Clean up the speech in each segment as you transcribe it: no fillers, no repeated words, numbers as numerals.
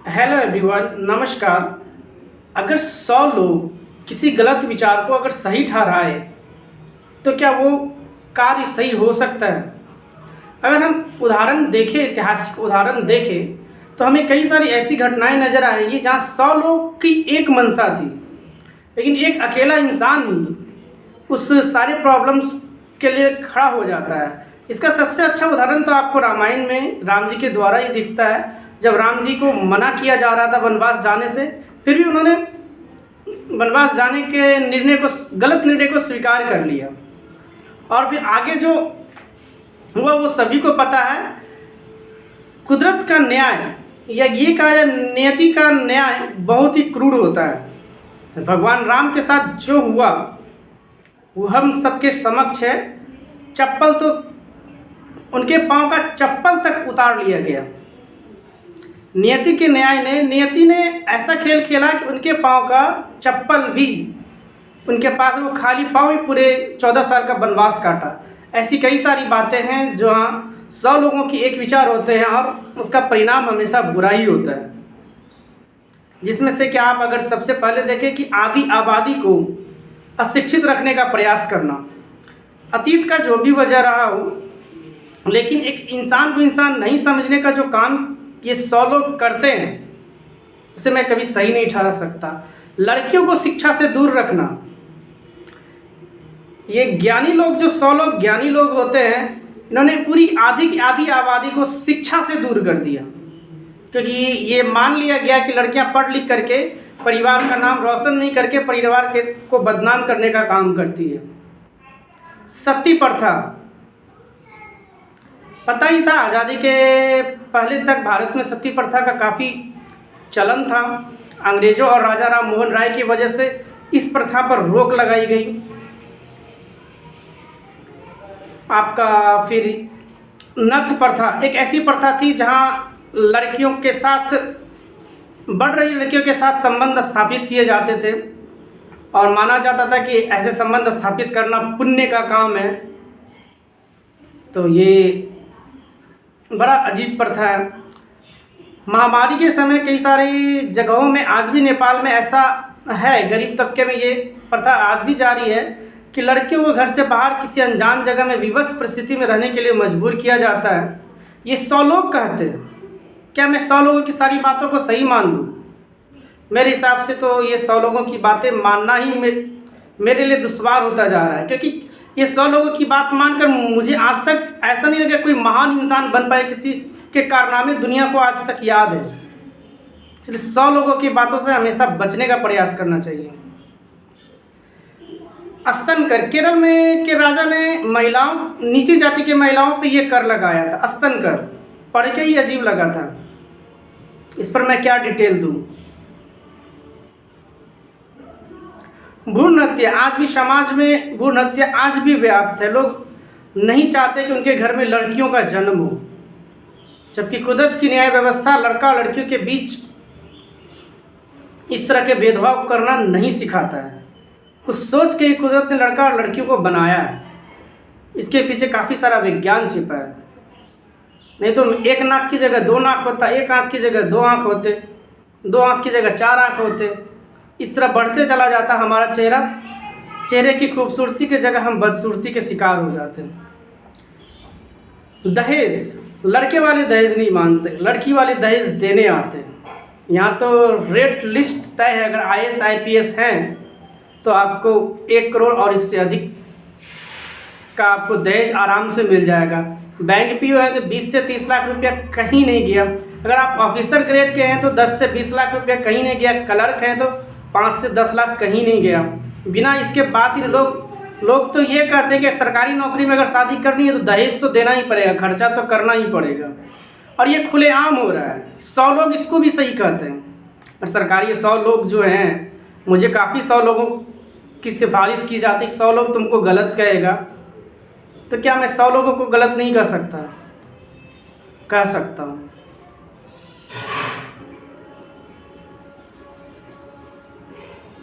Hello everyone, नमस्कार। अगर 100 लोग किसी गलत विचार को अगर सही ठहराए तो क्या वो कार्य सही हो सकता है? अगर हम उदाहरण देखें, ऐतिहासिक उदाहरण देखें, तो हमें कई सारी ऐसी घटनाएं नज़र आएंगी जहां 100 लोग की एक मंशा थी, लेकिन एक अकेला इंसान ही उस सारे प्रॉब्लम्स के लिए खड़ा हो जाता है। इसका सबसे अच्छा उदाहरण तो आपको रामायण में राम जी के द्वारा ही दिखता है। जब राम जी को मना किया जा रहा था वनवास जाने से, फिर भी उन्होंने वनवास जाने के गलत निर्णय को स्वीकार कर लिया। और फिर आगे जो हुआ वो सभी को पता है। कुदरत का न्याय या ये कहा नियति का न्याय बहुत ही क्रूर होता है। भगवान राम के साथ जो हुआ वो हम सबके समक्ष है। चप्पल तो उनके पांव का चप्पल तक उतार लिया गया। नियति ने ऐसा खेल खेला कि उनके पांव का चप्पल भी उनके पास, वो खाली पांव ही पूरे 14 साल का वनवास काटा। ऐसी कई सारी बातें हैं जहाँ 100 लोगों की एक विचार होते हैं और उसका परिणाम हमेशा बुरा ही होता है। जिसमें से कि आप अगर सबसे पहले देखें कि आधी आबादी को अशिक्षित रखने का प्रयास करना, अतीत का जो भी वजह रहा हो, लेकिन एक इंसान को इंसान नहीं समझने का जो काम ये 100 लोग करते हैं उसे मैं कभी सही नहीं ठहरा सकता। लड़कियों को शिक्षा से दूर रखना, ये ज्ञानी लोग जो 100 लोग ज्ञानी लोग होते हैं, इन्होंने पूरी आधी की आधी आबादी को शिक्षा से दूर कर दिया, क्योंकि ये मान लिया गया कि लड़कियां पढ़ लिख करके परिवार का नाम रोशन नहीं करके परिवार के को बदनाम करने का काम करती है। सती प्रथा, पता ही था आज़ादी के पहले तक भारत में सती प्रथा का काफ़ी चलन था। अंग्रेज़ों और राजा राम मोहन राय की वजह से इस प्रथा पर रोक लगाई गई। आपका फिर नथ प्रथा एक ऐसी प्रथा थी जहां लड़कियों के साथ, बढ़ रही लड़कियों के साथ संबंध स्थापित किए जाते थे और माना जाता था कि ऐसे संबंध स्थापित करना पुण्य का काम है। तो ये बड़ा अजीब प्रथा है। महामारी के समय कई सारी जगहों में, आज भी नेपाल में ऐसा है, गरीब तबके में ये प्रथा आज भी जारी है कि लड़कियों को घर से बाहर किसी अनजान जगह में विवश परिस्थिति में रहने के लिए मजबूर किया जाता है। ये 100 लोग कहते हैं। क्या मैं 100 लोगों की सारी बातों को सही मान लूँ? मेरे हिसाब से तो ये 100 लोगों की बातें मानना ही मेरे लिए दुश्वार होता जा रहा है, क्योंकि ये 100 लोगों की बात मानकर मुझे आज तक ऐसा नहीं लगा कोई महान इंसान बन पाए, किसी के कारनामे दुनिया को आज तक याद है। इसलिए 100 लोगों की बातों से हमेशा बचने का प्रयास करना चाहिए। स्तन कर, केरल में के राजा ने महिलाओं, नीची जाति के महिलाओं पे ये कर लगाया था, स्तन कर। पढ़ के ही अजीब लगा था। इस पर मैं क्या डिटेल दूं। भ्रूण हत्या, आज भी समाज में भ्रूण हत्या आज भी व्याप्त है। लोग नहीं चाहते कि उनके घर में लड़कियों का जन्म हो, जबकि कुदरत की न्याय व्यवस्था लड़का और लड़कियों के बीच इस तरह के भेदभाव करना नहीं सिखाता है। कुछ सोच के ही कुदरत ने लड़का और लड़कियों को बनाया है। इसके पीछे काफ़ी सारा विज्ञान छिपा है। नहीं तो एक नाक की जगह 2 नाक होता, एक आँख की जगह 2 आँख होते, 2 आँख की जगह 4 आँख होते। इस तरह बढ़ते चला जाता हमारा चेहरा। चेहरे की खूबसूरती की जगह हम बदसूरती के शिकार हो जाते हैं। दहेज, लड़के वाले दहेज नहीं मानते, लड़की वाले दहेज देने आते हैं। यहाँ तो रेट लिस्ट तय है। अगर IAS IPS हैं तो आपको 1 करोड़ और इससे अधिक का आपको दहेज आराम से मिल जाएगा। बैंक PO है तो 20 से 30 लाख रुपया कहीं नहीं गया। अगर आप ऑफिसर ग्रेड के हैं तो 10 से 20 लाख रुपया कहीं नहीं गया। क्लर्क हैं तो 5 से 10 लाख कहीं नहीं गया। बिना इसके बाद ही लोग तो ये कहते हैं कि सरकारी नौकरी में अगर शादी करनी है तो दहेज तो देना ही पड़ेगा, खर्चा तो करना ही पड़ेगा। और ये खुलेआम हो रहा है। 100 लोग इसको भी सही कहते हैं। और सरकारी 100 लोग जो हैं, मुझे काफ़ी 100 लोगों की सिफारिश की जाती है कि 100 लोग तुमको गलत कहेगा, तो क्या मैं 100 लोगों को गलत नहीं कह सकता? कह सकता हूँ।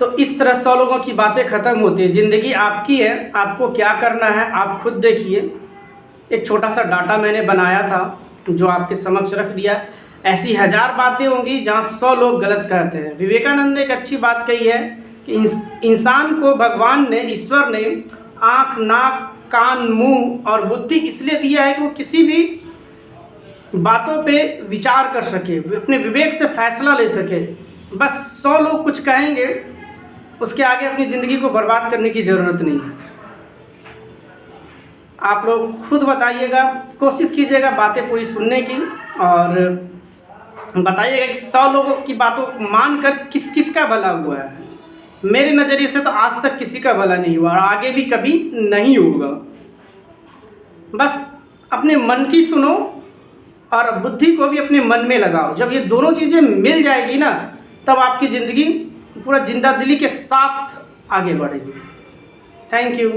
तो इस तरह 100 लोगों की बातें ख़त्म होती है। ज़िंदगी आपकी है, आपको क्या करना है आप खुद देखिए। एक छोटा सा डाटा मैंने बनाया था जो आपके समक्ष रख दिया। ऐसी हज़ार बातें होंगी जहाँ 100 लोग गलत कहते हैं। विवेकानंद ने एक अच्छी बात कही है कि इंसान को भगवान ने, ईश्वर ने आँख, नाक, कान, मुंह और बुद्धि इसलिए दिया है कि वो किसी भी बातों पे विचार कर सके, अपने विवेक से फैसला ले सके। बस 100 लोग कुछ कहेंगे, उसके आगे अपनी ज़िंदगी को बर्बाद करने की ज़रूरत नहीं है। आप लोग खुद बताइएगा, कोशिश कीजिएगा बातें पूरी सुनने की और बताइएगा कि 100 लोगों की बातों को मानकर किस किस का भला हुआ है। मेरे नज़रिए से तो आज तक किसी का भला नहीं हुआ और आगे भी कभी नहीं होगा। बस अपने मन की सुनो और बुद्धि को भी अपने मन में लगाओ। जब ये दोनों चीज़ें मिल जाएगी ना, तब आपकी ज़िंदगी पूरा जिंदा दिली के साथ आगे बढ़ेगी। Thank you.